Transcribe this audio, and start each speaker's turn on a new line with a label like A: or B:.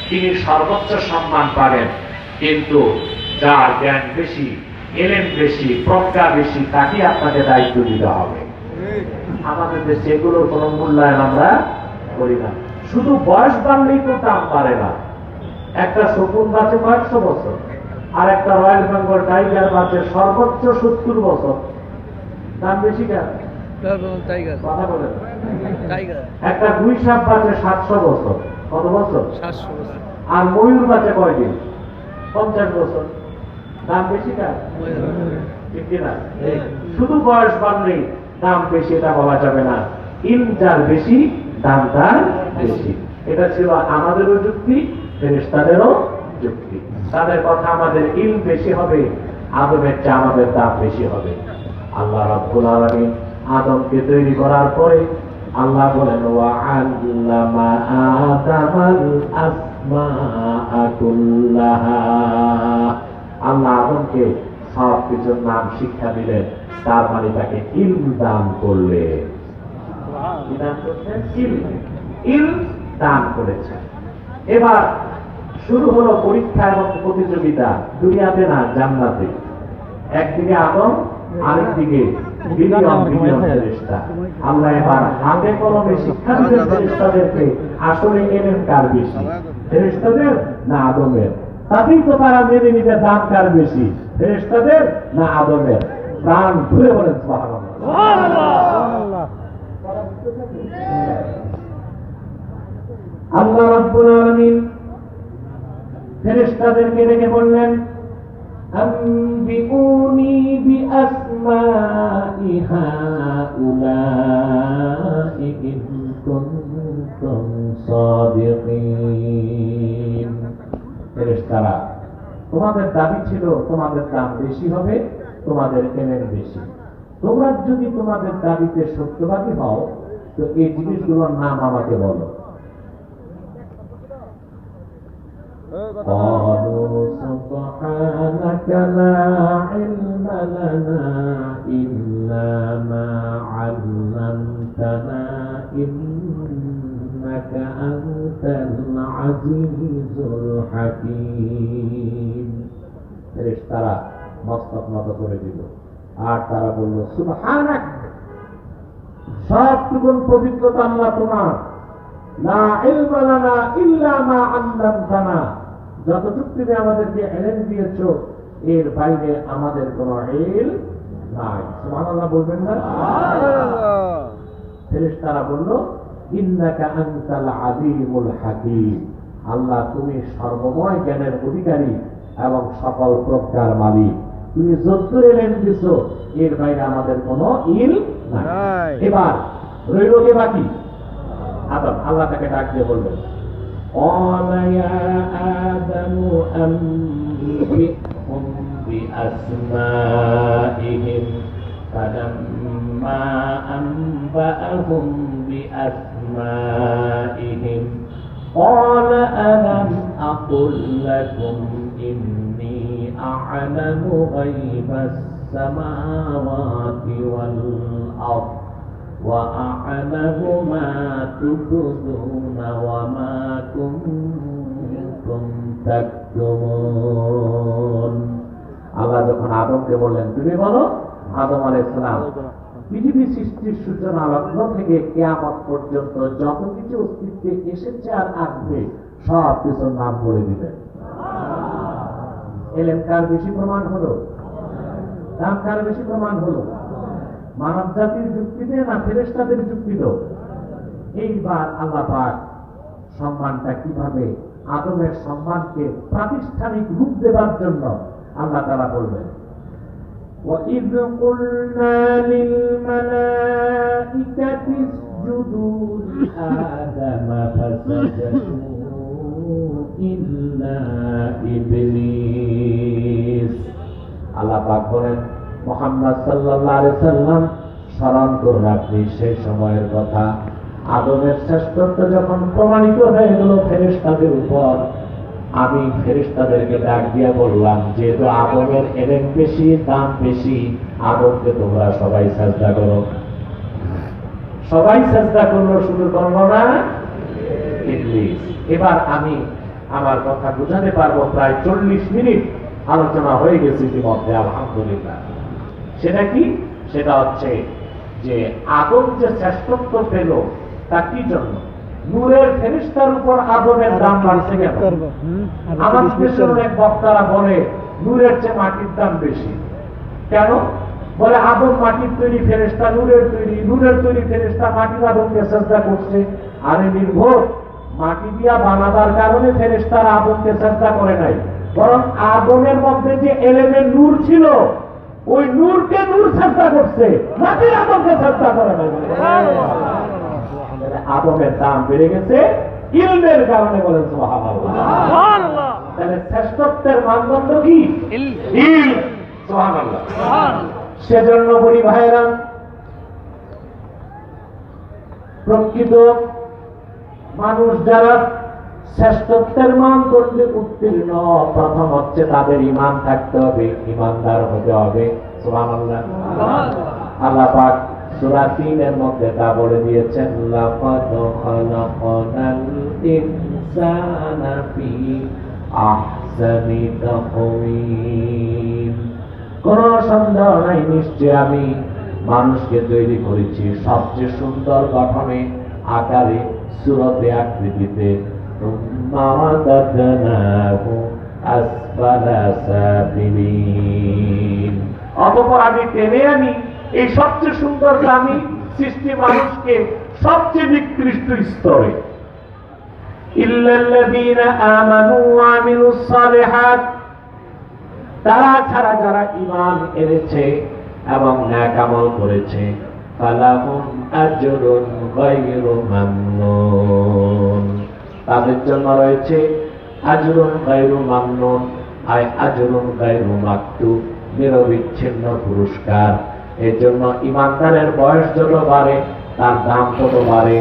A: তিনি সর্বোচ্চ সম্মান পাবেন। কিন্তু যার জ্ঞান বেশি, এলেম বেশি, প্রজ্ঞা বেশি, তাকে আপনাকে দায়িত্ব দিতে হবে। আমাদের দেশে এগুলোর কোন মূল্যায়ন আমরা করি না। শুধু বয়স বাড়লেই তো দাম বাড়ে না। একটা শকুন বাঁচে কয়েকশো বছর, আর একটা রয়্যাল বেঙ্গল টাইগার বাঁচে সর্বোচ্চ 70 বছর। দাম বেশি কেন? কথা বলেন। একটা দুই সাপ বাঁচে 700 বছর। কত বছর? 700 বছর। আর ময়ূর বাঁচে কয়দিন? 50 বছর। দাম বেশি কেন? ঠিক কিনা? শুধু বয়স বাড়লেই দাম বেশি এটা বলা যাবে না। ইলম যার বেশি, দাম তার বেশি। এটা ছিল আমাদেরও যুক্তি, ফেরেশতাদেরও যুক্তি। তাদের কথা আমাদের ইলম বেশি হবে, আদমের চেয়ে আমাদের দাম বেশি হবে। আল্লাহ রাব্বুল আলামিন আদমকে তৈরি করার পরে আল্লাহ বলেন ওয়া আল্লামা আদামাল আসমাআ কুল্লাহা। আল্লাহ আদমকে সব কিছুর নাম শিক্ষা দিলেন, তার মানে তাকে ইলম দান করলেন। কি দান করলেন? ইলম দান করেছেন। এবার শুরু হলো পরীক্ষা এবং প্রতিযোগিতা। দুনিয়াতে না, জান্নাতে। একদিকে আদম, আরেকদিকে বিলিয়ন বিলিয়ন ফেরেশতা। আল্লাহ এবার হাতে কলমে শিক্ষা দিলেন ফেরেশতাদেরকে, আসলে এলেন কার বেশি, ফেরেশতাদের না আদমের? তাতেই তো তারা মেনে নিতে দাম কার বেশি, ফেরেশতাদের না আদমের? প্রাণ ধরে বলেন সুবহানাল্লাহ। আল্লাহ রাব্বুল আলামিন ফেরেশতাদেরকে ডেকে বললেন আম্বিউনি বিআসমাই হাউলাই ইন কুনতুম সাদিকিন। ফেরেশতারা, তোমাদের দাবি ছিল তোমাদের দাম বেশি হবে, তোমাদের এলেম বেশি। তোমরা যদি তোমাদের দাবিতে সত্যবাদী হও তো এই জিনিসগুলোর নাম আমাকে বলো। قالوا سبحانك لا علم لنا إلا ما علمتنا إنك أنت العزيز الحكيم। ফেরেশতারা মস্তক নত করে দিল, আর তারা বলল সুবহানাক, সবটুকু পবিত্রতা আল্লাহ তোমার। লা ইলমা লানা ইল্লা মা আল্লামতানা, যতটুকু তুমি আমাদেরকে ইলম দিয়েছো এর বাইরে আমাদের কোনো ইলম নাই। সুবহানাল্লাহ বলবেন না? সুবহানাল্লাহ। ফেরেশতারা বলল ইন্নাকা আনতাল আলিমুল হাকীম, আল্লাহ তুমি সর্বময় জ্ঞানের অধিকারী এবং সকল প্রজ্ঞার মালিক। তুমি যত ইলম দিছো এর বাইরে আমাদের কোনো ইলম নাই। এবার রইল কে বাকি? আদম। আল্লাহ তাকে ডাক দিয়ে বলবেন قال يا آدم أنبئهم بأسمائهم فلما أنبأهم بأسمائهم قال ألم أقل لكم إني أعلم غيب السماوات والأرض وأعلم ما تبدون وما كنتم تكتمون। আল্লাহ যখন আদমকে বললেন তুমি বলো, আদম আলাইহিস সালাম পৃথিবী সৃষ্টির সূচনা লগ্ন থেকে কিয়ামত পর্যন্ত যত কিছু অস্তিত্বে এসেছে আর আসবে সব কিছুর নাম বলে দিলেন। এলেম কার বেশি প্রমাণ হলো? দাম কার বেশি প্রমাণ হলো? মানব জাতির যুক্তিতে না ফেরেশতাদের যুক্তিতে? এইবার আল্লাহ পাক সম্মানটা কিভাবে, আদমের সম্মানকে প্রাতিষ্ঠানিক রূপ দেবার জন্য আল্লাহ তাআলা বলবেন وَإِذْ قُلْنَا لِلْمَلَائِكَةِ اسْجُدُوا لِآدَمَ فَسَجَدُوا إِلَّا إِبْلِيسَ। আল্লাহ পাক বলেন মুহাম্মদ সাল্লাল্লাহু আলাইহি সাল্লাম স্মরণ করুন আপনি সেই সময়ের কথা, আদমের শ্রেষ্ঠত্ব যখন প্রমাণিত হয়ে গেল ফেরেশতাদের উপর, আমি ফেরেশতাদেরকে ডাক দিয়া বললাম যেহেতু আদমের এলেম বেশি, দাম বেশি, আদমকে তোমরা সবাই সাজদা করো। সবাই সাজদা করলো, শুধু করলো না ইবলিস। এবার আমি আমার কথা বোঝাতে পারবো। প্রায় 40 মিনিট আলোচনা হয়ে গেছে ইতিমধ্যে, আলহামদুলিল্লাহ। সেটা কি? সেটা হচ্ছে যে আদম যে শ্রেষ্ঠত্ব পেল তা কি জন্য? নূরের ফেরেশতার উপর আদমের দাম বাড়ছে কেন? আমার দেশের অনেক বক্তারা বলে নূরের চেয়ে মাটির দাম বেশি। কেন? বলে আদম মাটির তৈরি, ফেরেশতা নূরের তৈরি, নূরের তৈরি ফেরেশতা মাটির আদমকে সাজদা করছে। আরে নির্ভর, মাটি দিয়া বানাবার কারণে ফেরেশতারা আদমকে সাজদা করে নাই, বরং আদমের মধ্যে যে এলেমের নূর ছিল ওই নূরকে নূর সাজদা করছে, মাটির আদমকে সাজদা করে নাই। আদমের দাম বেড়ে গেছে ইলমের কারণে, বলেন সুবহানাল্লাহ। তাহলে শ্রেষ্ঠত্বের মানদণ্ড কি? ইলম। সুবহানাল্লাহ। সেজন্য বলি ভাইরা, প্রকৃত মানুষ যারা শ্রেষ্ঠত্বের মানদণ্ডে উত্তীর্ণ, প্রথম হচ্ছে তাদের ঈমান থাকতে হবে, ঈমানদার হতে হবে। সুবহানাল্লাহ। আল্লাহ পাক সূরা 3 এর মধ্যে তা বলে দিয়েছেন, লাকাদ খালাকনাল ইনসানা ফি আহসানি তাকওয়িম। কোন সন্দেহ নাই, নিশ্চয় আমি মানুষকে তৈরি করেছি সবচেয়ে সুন্দর গঠনে, আকারে, সূরতে, আকৃতিতে। তুম্মা রাদাদনাহু আসফালা সাফিলিন। অতঃপর আমি টেনে আনি এই সবচেয়ে সুন্দর দামি সৃষ্টি মানুষকে সবচেয়ে নিকৃষ্ট স্তরে। ইল্লাল্লাযীনা আমানু ওয়া আমিলুস সালিহাত, তারা ছাড়া যারা ঈমান এনেছে এবং নেক আমল করেছে, ফালাহুম আজরুন গায়রু মামনুন, তাদের জন্য রয়েছে আজরুন গায়রু মামনুন, আজরুন গায়রু মাকতুব, নিরবিচ্ছিন্ন পুরস্কার। এর জন্য ঈমানদারের বয়স যত বাড়ে তার দাম তত বাড়ে,